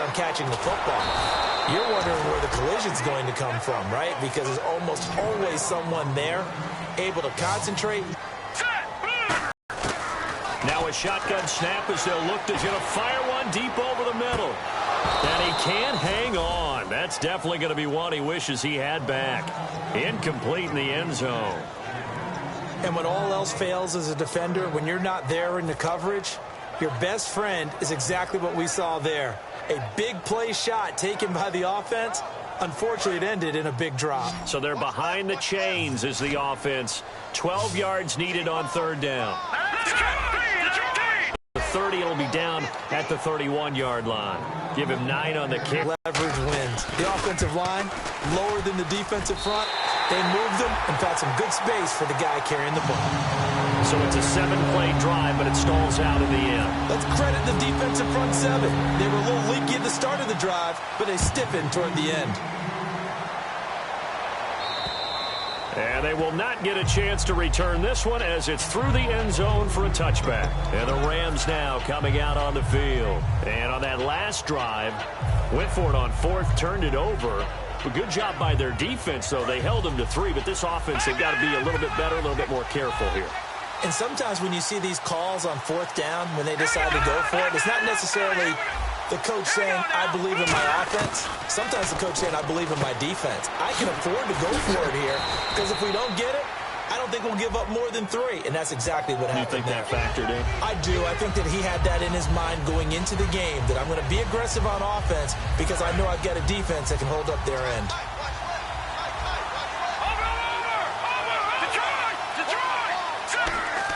on catching the football. You're wondering where the collision's going to come from, right? Because there's almost always someone there able to concentrate. Now a shotgun snap as they'll look to get a fire one deep over the middle. And he can't hang on. That's definitely going to be one he wishes he had back. Incomplete in the end zone. And when all else fails as a defender, when you're not there in the coverage, your best friend is exactly what we saw there. A big play shot taken by the offense. Unfortunately, it ended in a big drop. So they're behind the chains as the offense. 12 yards needed on third down. The 30 will be down at the 31-yard line. Give him 9 on the kick. Leverage wins. The offensive line lower than the defensive front. They moved them and found some good space for the guy carrying the ball. So it's a 7-play drive, but it stalls out in the end. Let's credit the defensive front 7. They were a little leaky at the start of the drive, but they stiffened toward the end. And they will not get a chance to return this one as it's through the end zone for a touchback. And the Rams now coming out on the field. And on that last drive, went for it on fourth, turned it over. A good job by their defense, though. They held them to 3, but this offense, they've got to be a little bit better, a little bit more careful here. And sometimes when you see these calls on fourth down, when they decide to go for it, it's not necessarily the coach saying, I believe in my offense. Sometimes the coach saying, I believe in my defense. I can afford to go for it here because if we don't get it, I don't think we'll give up more than 3. And that's exactly what happened. You think that factored in? I do. I think that he had that in his mind going into the game, that I'm going to be aggressive on offense because I know I've got a defense that can hold up their end.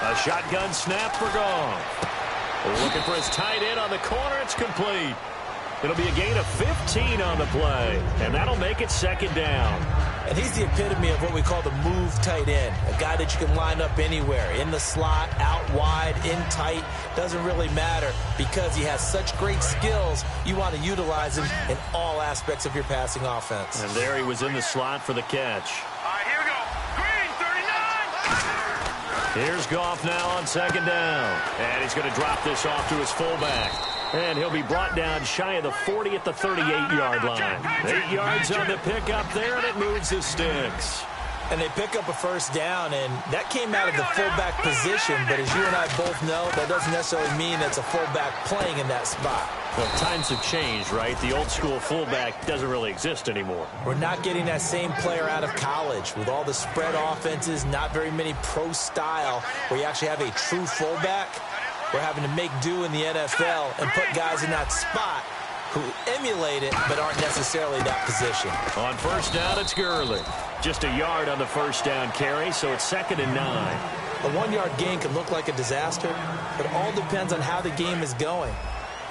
A shotgun snap for Goff. Looking for his tight end on the corner. It's complete. It'll be a gain of 15 on the play, and that'll make it second down. And he's the epitome of what we call the move tight end, a guy that you can line up anywhere, in the slot, out wide, in tight, doesn't really matter because he has such great skills. You want to utilize him in all aspects of your passing offense. And there he was in the slot for the catch. All right, here we go. Green, 39. Here's Goff now on second down. And he's going to drop this off to his fullback. And he'll be brought down shy of the 40 at the 38-yard line. 8 yards on the pickup there, and it moves the sticks. And they pick up a first down, and that came out of the fullback position. But as you and I both know, that doesn't necessarily mean it's a fullback playing in that spot. Well, times have changed, right? The old-school fullback doesn't really exist anymore. We're not getting that same player out of college with all the spread offenses, not very many pro style, where you actually have a true fullback. We're having to make do in the NFL and put guys in that spot who emulate it but aren't necessarily that position. On first down, it's Gurley. Just a yard on the first down carry, so it's 2nd and 9. A 1-yard gain can look like a disaster, but it all depends on how the game is going.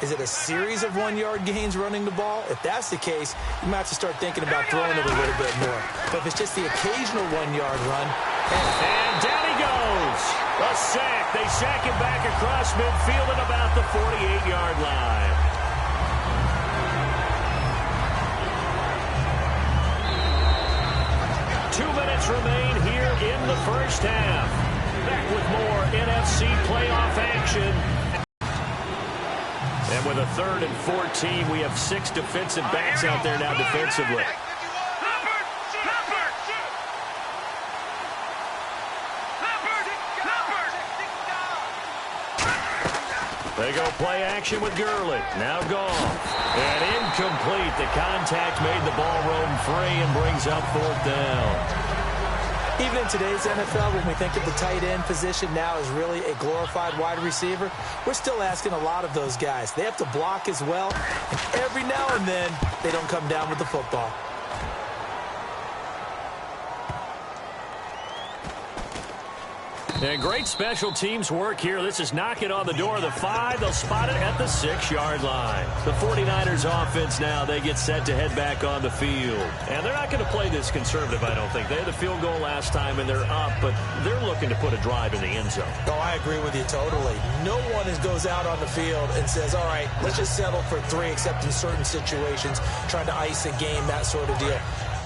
Is it a series of 1-yard gains running the ball? If that's the case, you might have to start thinking about throwing it a little bit more. But if it's just the occasional 1-yard run... And down he goes. A sack. They sack him back across midfield at about the 48-yard line. Minutes remain here in the first half. Back with more NFC playoff action. And with a 3rd and 14, we have 6 defensive backs out there now defensively. They go play action with Gurley. Now Goff. And incomplete. The contact made the ball roam free and brings up 4th down. Even in today's NFL, when we think of the tight end position now as really a glorified wide receiver, we're still asking a lot of those guys. They have to block as well, and every now and then, they don't come down with the football. And great special teams work here. This is knocking on the door of the 5. They'll spot it at the 6-yard line. The 49ers offense now, they get set to head back on the field. And they're not going to play this conservative, I don't think. They had the field goal last time, and they're up, but they're looking to put a drive in the end zone. Oh, I agree with you totally. No one goes out on the field and says, all right, let's just settle for 3, except in certain situations, trying to ice a game, that sort of deal.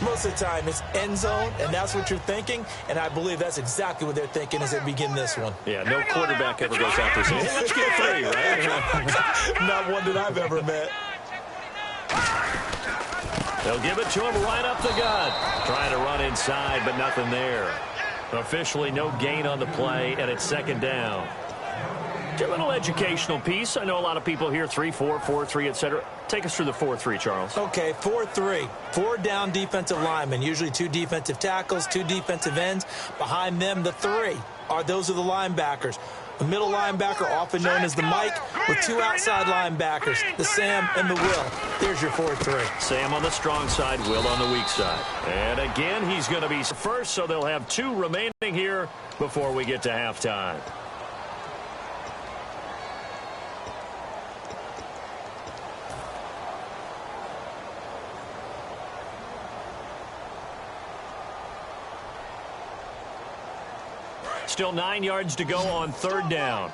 Most of the time, it's end zone, and that's what you're thinking, and I believe that's exactly what they're thinking as they begin this one. Yeah, no quarterback ever goes out there saying, hey, let's get 3, right? Not one that I've ever met. They'll give it to him right up the gut. Trying to run inside, but nothing there. Officially no gain on the play, and it's second down. A little educational piece. I know a lot of people hear 3-4, 4-3, etc. Take us through the 4-3, Charles. Okay, 4-3. 4 down defensive linemen, usually 2 defensive tackles, 2 defensive ends. Behind them, the 3 those are the linebackers. A middle linebacker, often known as the Mike, with 2 outside linebackers, the Sam and the Will. There's your 4-3. Sam on the strong side, Will on the weak side. And again, he's going to be first, so they'll have 2 remaining here before we get to halftime. Still 9 yards to go on third down.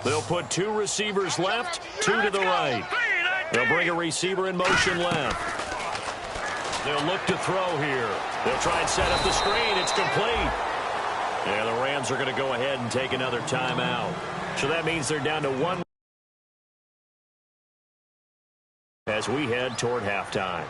They'll put 2 receivers left, 2 to the right. They'll bring a receiver in motion left. They'll look to throw here. They'll try and set up the screen. It's complete. Yeah, the Rams are going to go ahead and take another timeout. So that means they're down to 1 as we head toward halftime.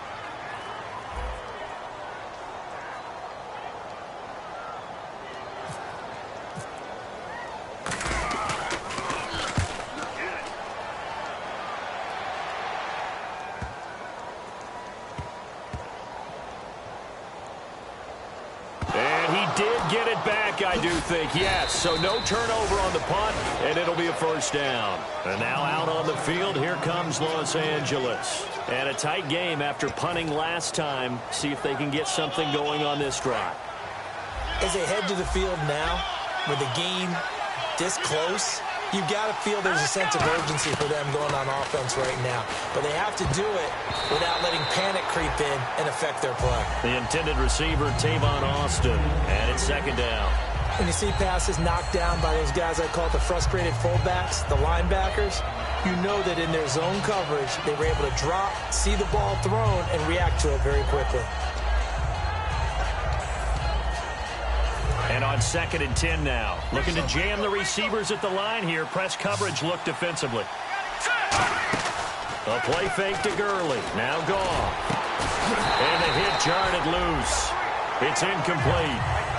Get it back, I do think, yes. So no turnover on the punt, and it'll be a first down. And now out on the field, here comes Los Angeles. And a tight game after punting last time. See if they can get something going on this drive. As they head to the field now, with the game this close, you've got to feel there's a sense of urgency for them going on offense right now. But they have to do it without letting panic creep in and affect their play. The intended receiver, Tavon Austin, and it's second down. When you see passes knocked down by those guys I call the frustrated fullbacks, the linebackers, you know that in their zone coverage, they were able to drop, see the ball thrown, and react to it very quickly. And on 2nd and 10 now. Looking to jam the receivers at the line here. Press coverage look defensively. A play fake to Gurley. Now gone. And the hit jarred it loose. It's incomplete.